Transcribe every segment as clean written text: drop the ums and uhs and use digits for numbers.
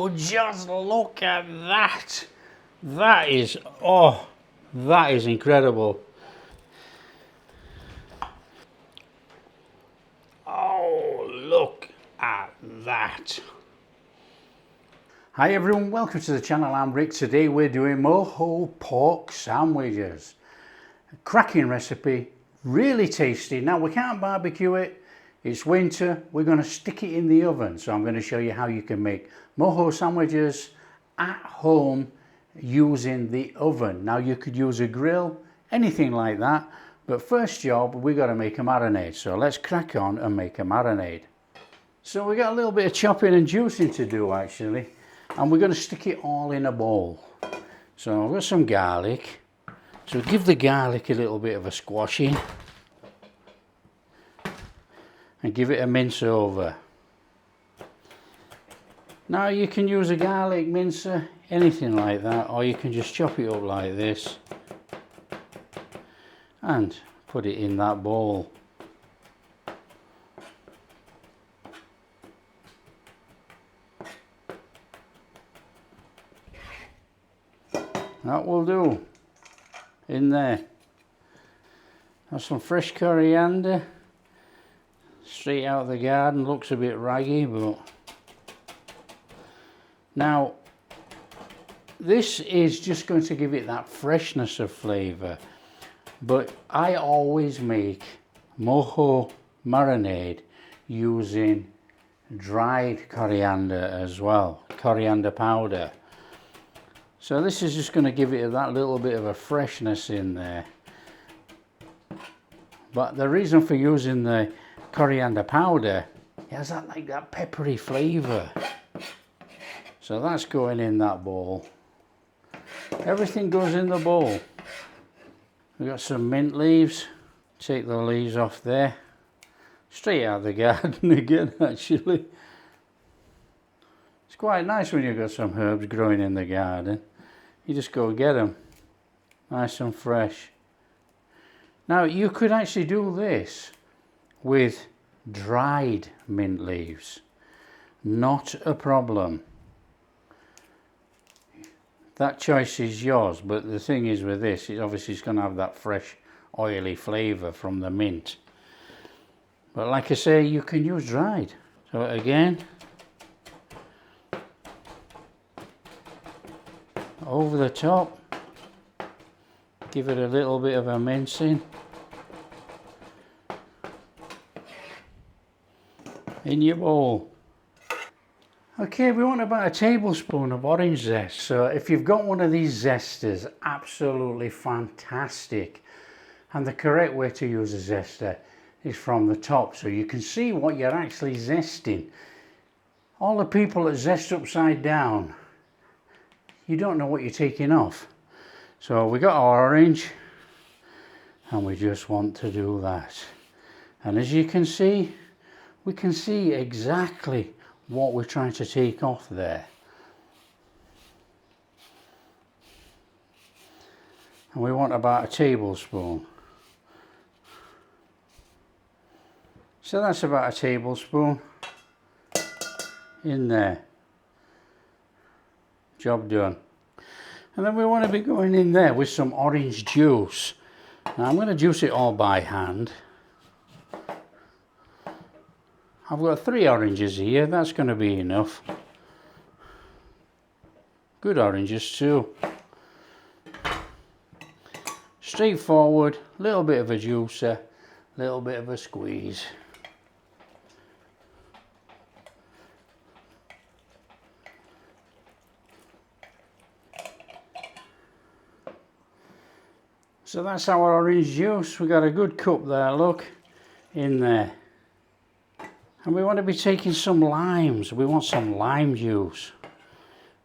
Oh, just look at that. That is, oh, that is incredible. Oh, look at that. Hi everyone, welcome to the channel. I'm Rick. Today we're doing Mojo Pork Sandwiches. A cracking recipe, really tasty. Now we can't barbecue it, it's winter, we're going to stick it in the oven. So I'm going to show you how you can make Mojo sandwiches at home using the oven. Now you could use a grill, anything like that, but first job we got to make a marinade. So let's crack on and make a marinade. So we got a little bit of chopping and juicing to do actually, and we're going to stick it all in a bowl. So I've got some garlic, so give the garlic a little bit of a squashing and give it a mince over. Now you can use a garlic mincer, anything like that, or you can just chop it up like this and put it in that bowl. That will do. In there. Have some fresh coriander, straight out of the garden. Looks a bit raggy, but now this is just going to give it that freshness of flavour. But I always make Mojo Marinade using dried coriander as well, coriander powder. So this is just going to give it that little bit of a freshness in there. But the reason for using the coriander powder, it has that like that peppery flavour. So that's going in that bowl. Everything goes in the bowl. We've got some mint leaves. Take the leaves off there. Straight out of the garden again actually. It's quite nice when you've got some herbs growing in the garden. You just go get them, nice and fresh. Now you could actually do this with dried mint leaves, not a problem. That choice is yours, but the thing is with this, it obviously is going to have that fresh oily flavour from the mint. But like I say, you can use dried. So again, over the top, give it a little bit of a mincing. In your bowl. Okay, we want about a tablespoon of orange zest. So if you've got one of these zesters, absolutely fantastic. And the correct way to use a zester is from the top, so you can see what you're actually zesting. All the people that zest upside down, you don't know what you're taking off. So we got our orange and we just want to do that. And as you can see, we can see exactly what we're trying to take off there. And we want about a tablespoon. So that's about a tablespoon in there. Job done. And then we want to be going in there with some orange juice. Now I'm going to juice it all by hand. I've got 3 oranges here, that's going to be enough. Good oranges too. Straightforward, little bit of a juicer, little bit of a squeeze. So that's our orange juice. We got a good cup there, look, in there. And we want to be taking some limes. We want some lime juice.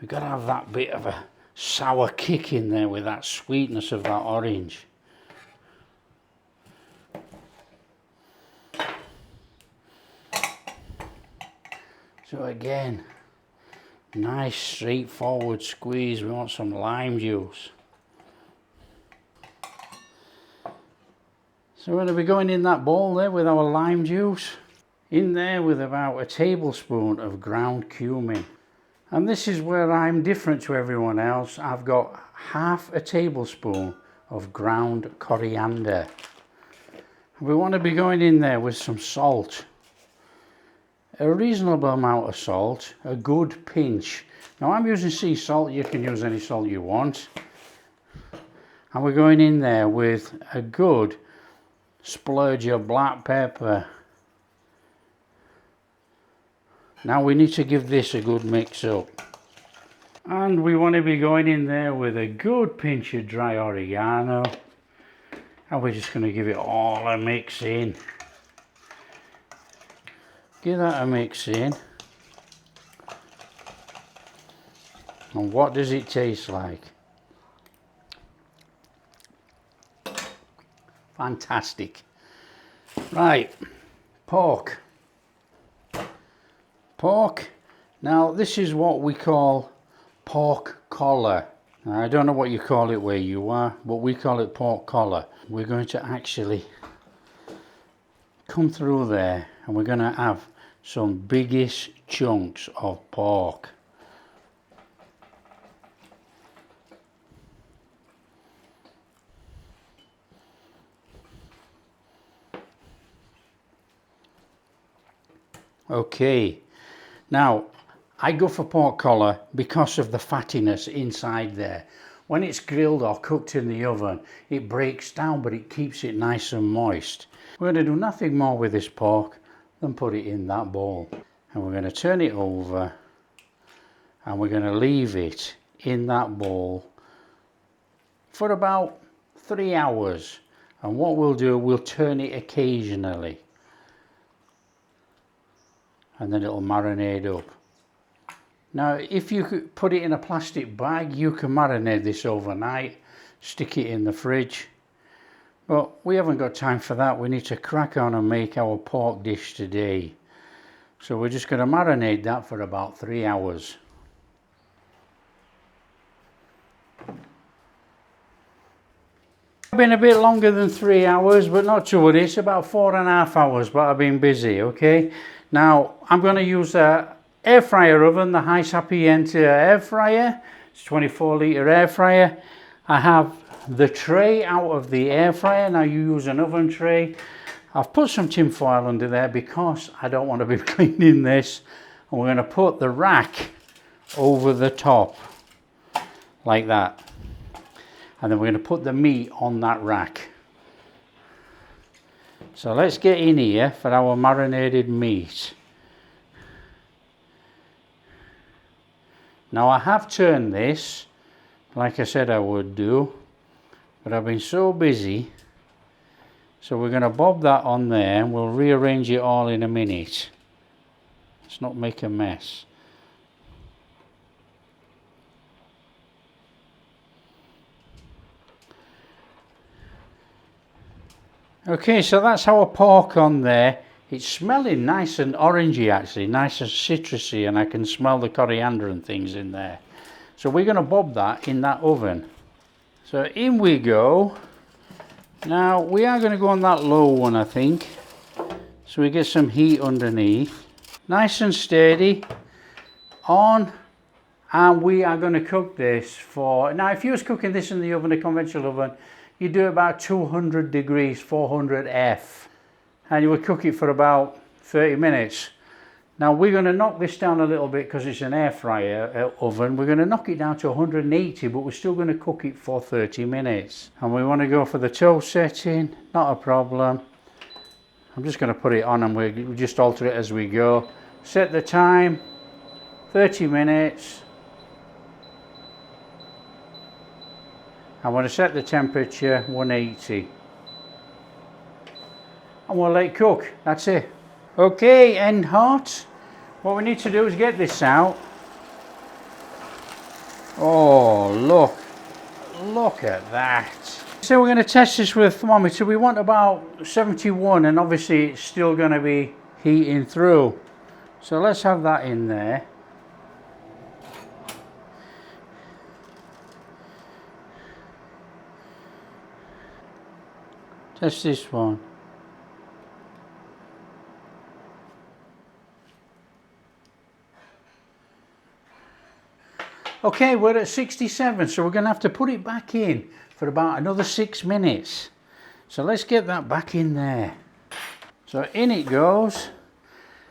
We've got to have that bit of a sour kick in there with that sweetness of that orange. So again, nice straightforward squeeze. We want some lime juice. So we're going to be going in that bowl there with our lime juice. In there with about a tablespoon of ground cumin. And this is where I'm different to everyone else. I've got half a tablespoon of ground coriander. We want to be going in there with some salt. A reasonable amount of salt, a good pinch. Now I'm using sea salt, you can use any salt you want. And we're going in there with a good splurge of black pepper. Now we need to give this a good mix up. And we want to be going in there with a good pinch of dry oregano. And we're just going to give it all a mix in. Give that a mix in. And what does it taste like? Fantastic. Right, pork. Pork. Now this is what we call pork collar. Now, I don't know what you call it where you are, but we call it pork collar. We're going to actually come through there and we're going to have some biggest chunks of pork. Okay, now I go for pork collar because of the fattiness inside there. When it's grilled or cooked in the oven, it breaks down, but it keeps it nice and moist. We're going to do nothing more with this pork than put it in that bowl. And we're going to turn it over and we're going to leave it in that bowl for about 3 hours. And what we'll do, we'll turn it occasionally. And then it'll marinate up. Now, if you could put it in a plastic bag, you can marinate this overnight, stick it in the fridge. But we haven't got time for that. We need to crack on and make our pork dish today. So we're just going to marinate that for about 3 hours. It's been a bit longer than 3 hours, but not to worry. It's about 4.5 hours, but I've been busy, okay? Now, I'm going to use a air fryer oven, the high sapienza air fryer. It's 24-litre air fryer. I have the tray out of the air fryer. Now you use an oven tray. I've put some tin foil under there because I don't want to be cleaning this. And we're going to put the rack over the top like that. And then we're going to put the meat on that rack. So let's get in here for our marinated meat. Now I have turned this, like I said I would do, but I've been so busy. So we're going to bob that on there and we'll rearrange it all in a minute. Let's not make a mess. Okay, so that's our pork on there. It's smelling nice and orangey actually, nice and citrusy, and I can smell the coriander and things in there. So we're going to bob that in that oven. So in we go. Now we are going to go on that low one, I think, so we get some heat underneath. Nice and steady. On. And we are going to cook this for, now if you was cooking this in the oven, a conventional oven, you do about 200 degrees, 400 F, and you would cook it for about 30 minutes. Now we're going to knock this down a little bit because it's an air fryer oven. We're going to knock it down to 180, but we're still going to cook it for 30 minutes. And we want to go for the toast setting, not a problem. I'm just going to put it on and we'll just alter it as we go. Set the time, 30 minutes. I want to set the temperature 180 and we'll let it cook. That's it. Okay, end hot. What we need to do is get this out. Oh, look at that. So we're going to test this with a thermometer. We want about 71, and obviously it's still going to be heating through. So let's have that in there. Test this one. Okay, we're at 67, so we're going to have to put it back in for about another 6 minutes. So let's get that back in there. So in it goes,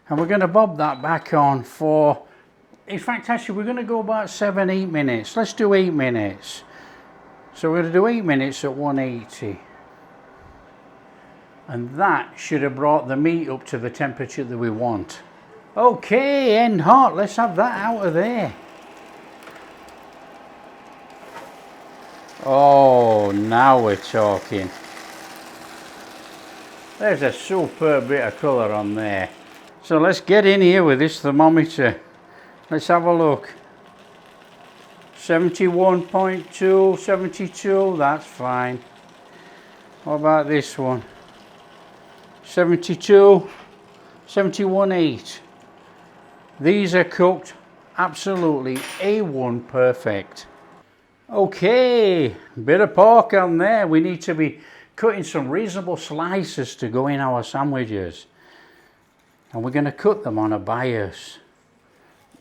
and we're going to bob that back on for, in fact, actually, we're going to go about 7-8 minutes. Let's do 8 minutes. So we're going to do 8 minutes at 180. And that should have brought the meat up to the temperature that we want. Okay, end hot. Let's have that out of there. Oh, now we're talking. There's a superb bit of colour on there. So let's get in here with this thermometer. Let's have a look. 71.2, 72, that's fine. What about this one? 72, 71.8. These are cooked absolutely A1 perfect. Okay, bit of pork on there. We need to be cutting some reasonable slices to go in our sandwiches. And we're going to cut them on a bias.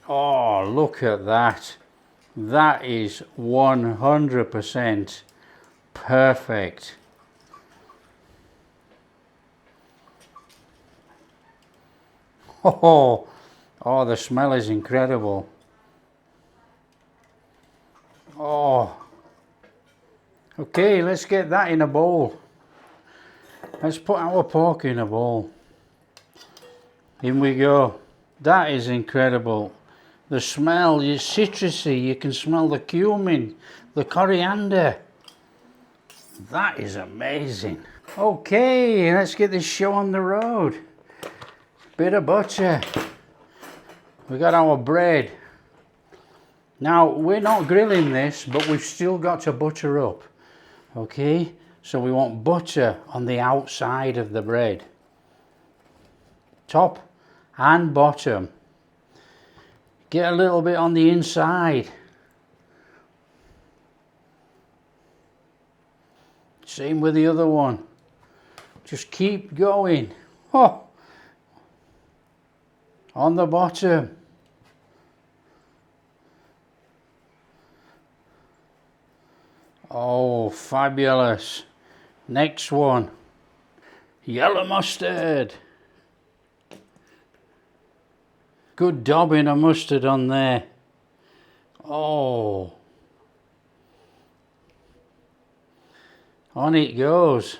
Oh, look at that. That is 100% perfect. Oh, the smell is incredible. Oh. Okay, let's get that in a bowl. Let's put our pork in a bowl. In we go. That is incredible. The smell is citrusy. You can smell the cumin, the coriander. That is amazing. Okay, let's get this show on the road. Bit of butter. We got our bread. Now, we're not grilling this, but we've still got to butter up. Okay, so we want butter on the outside of the bread. Top and bottom. Get a little bit on the inside. Same with the other one. Just keep going. Oh, on the bottom. Oh, fabulous. Next one. Yellow mustard. Good daubing of mustard on there. Oh. On it goes.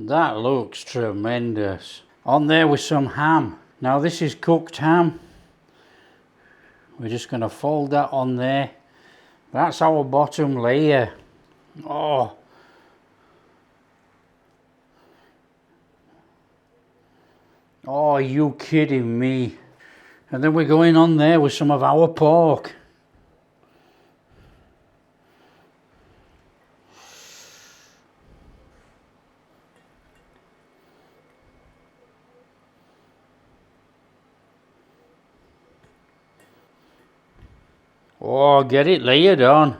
That looks tremendous. On there with some ham. Now this is cooked ham. We're just going to fold that on there. That's our bottom layer. Oh. Oh, are you kidding me? And then we're going on there with some of our pork. Oh, get it layered on.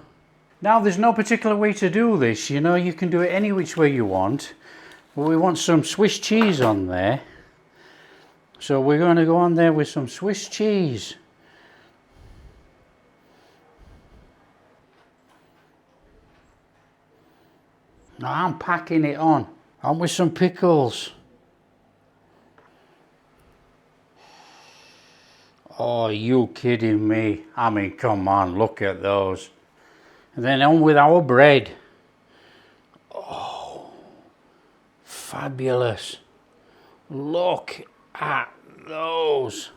Now there's no particular way to do this, you know, you can do it any which way you want. But we want some Swiss cheese on there. So we're going to go on there with some Swiss cheese. Now I'm packing it on with some pickles. Oh, you kidding me? I mean, come on, look at those. And then on with our bread. Oh, fabulous. Look at those.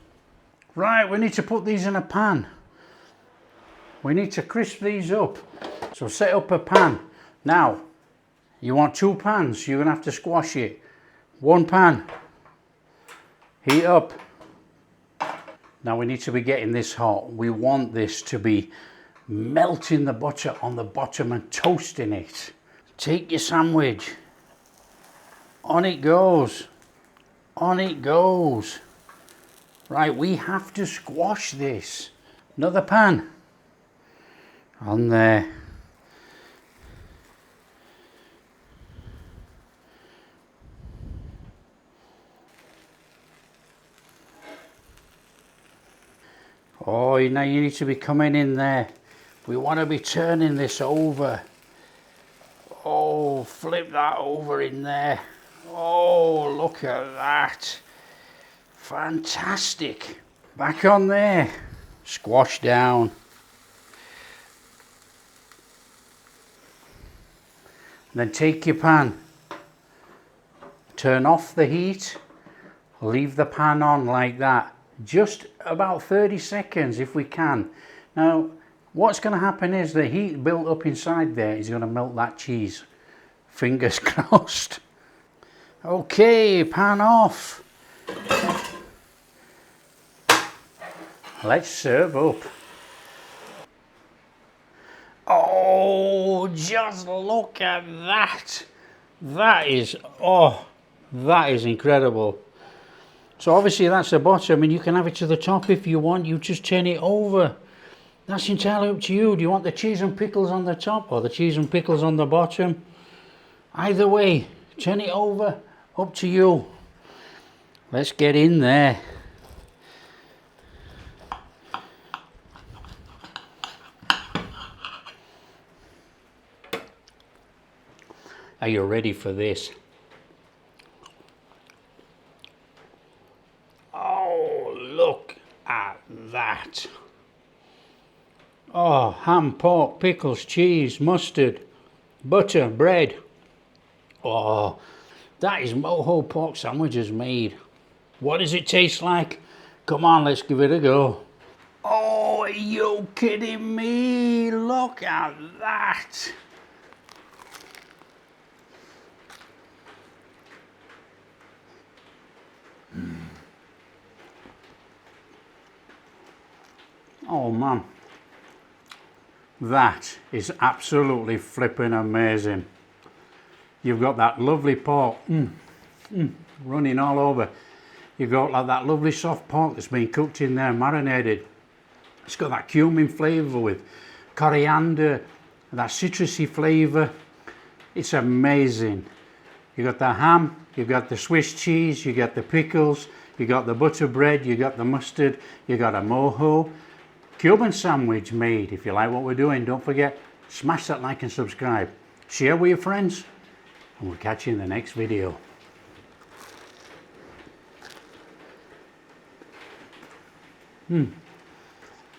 Right, we need to put these in a pan. We need to crisp these up. So set up a pan. Now, you want 2 pans, you're gonna have to squash it. 1 pan, heat up. Now we need to be getting this hot. We want this to be melting the butter on the bottom and toasting it. Take your sandwich. On it goes. On it goes. Right, we have to squash this. Another pan. On there. Oh, now you need to be coming in there. We want to be turning this over. Oh, flip that over in there. Oh, look at that. Fantastic. Back on there. Squash down. Then take your pan. Turn off the heat. Leave the pan on like that. Just about 30 seconds if we can. Now, what's going to happen is the heat built up inside there is going to melt that cheese. Fingers crossed. Okay, pan off. Let's serve up. Oh, just look at that. That is incredible. So obviously that's the bottom, and you can have it to the top if you want. You just turn it over. That's entirely up to you. Do you want the cheese and pickles on the top or the cheese and pickles on the bottom? Either way, turn it over, up to you. Let's get in there. Are you ready for this? Oh, look at that. Oh, ham, pork, pickles, cheese, mustard, butter, bread. Oh, that is Mojo Pork Sandwiches made. What does it taste like? Come on, let's give it a go. Oh, are you kidding me? Look at that. Oh man, that is absolutely flipping amazing. You've got that lovely pork running all over. You've got like that lovely soft pork that's been cooked in there, marinated. It's got that cumin flavour with coriander, that citrusy flavour. It's amazing. You've got the ham, you've got the Swiss cheese, you've got the pickles, you've got the butter bread, you've got the mustard, you've got a Mojo Cuban sandwich made. If you like what we're doing, don't forget, smash that like and subscribe. Share with your friends, and we'll catch you in the next video.